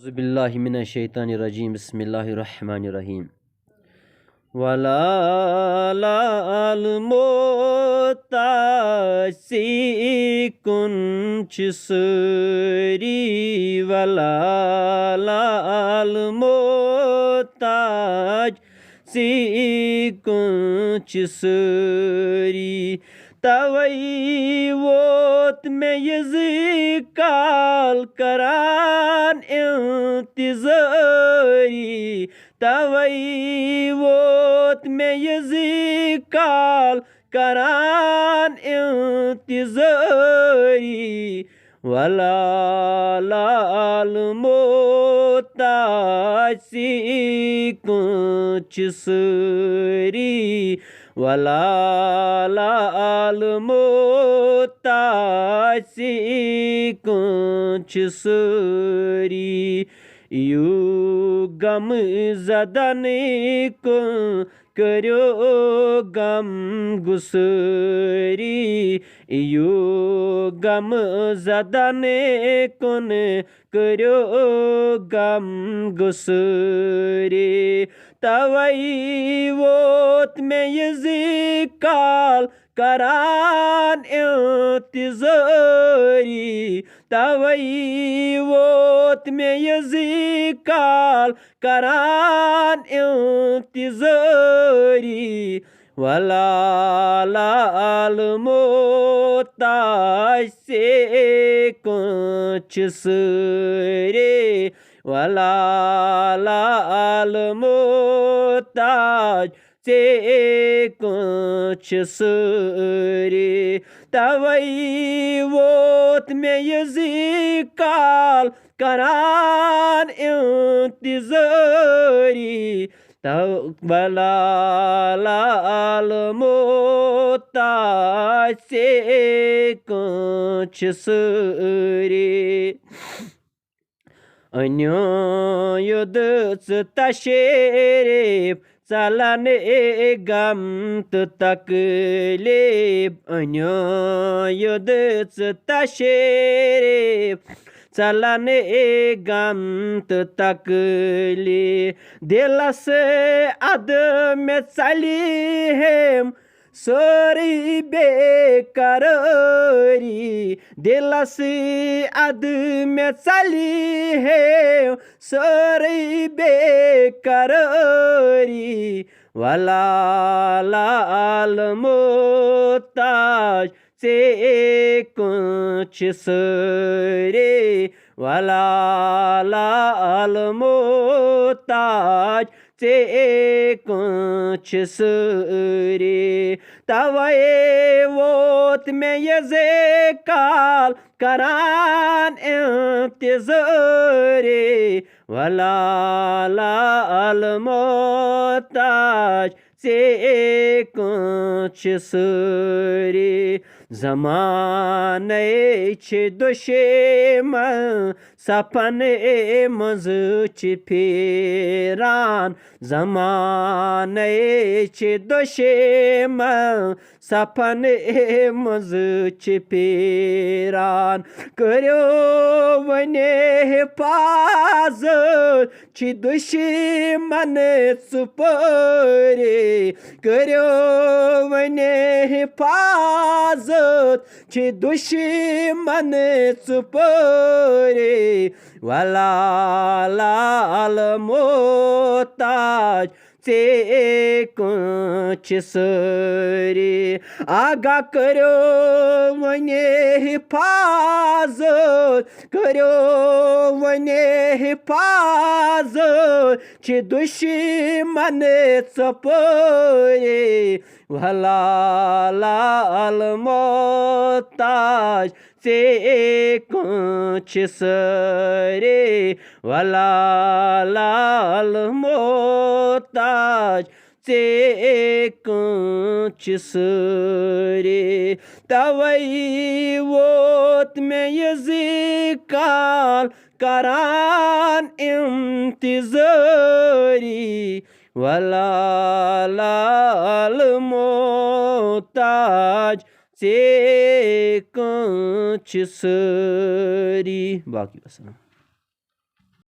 Billahi mineşşeytanirracim. Bismillahirrahmanirrahim. Wala lal motasi kunçsuri wala lal motaj si kunçsuri tavai vot me yazikal karan intizari tavai vot me yazikal karan intizari wala lal motasi kunçsuri wala lal motasi kunçsuri yu gam zadane ko karyo gam gusuri yu gam zadane kon karyo gam gusuri tavai vot me yazikal karan intizari tavai vot me yazikal karan intizari wala lal motaj se kunçsuri wala lal motaj se kunçsuri tavai vot me yazikal karan intizari wala lal motaj se kunçsuri Anyo yudus taşerif salane gam taklib Anyo yudus taşerif salane gam taklib Dilase adım et salihem Sori bekarari dilasi adım salihe sori bekarari wala lal motaj se kunçsuri wala lal motaj se kunçsuri tavai vot me yazikal karan intizari wala lal motaj se kunçsuri zamane çi düşman sapane mızı çipiran zamane çi düşman sapane mızı çipiran karyo vane hifazat çi düşman supari karyo vane hifazat çi düşman supari wala lal motaj se kunçsuri aga karyo vane hifazat karyo vane hifazat çi düşman supari wala lal motaj se kunçsuri wala lal motaj se kunçsuri tavai vot me yazikal karan intizari wala lal motaj se kunçsuri. Baki wassalam.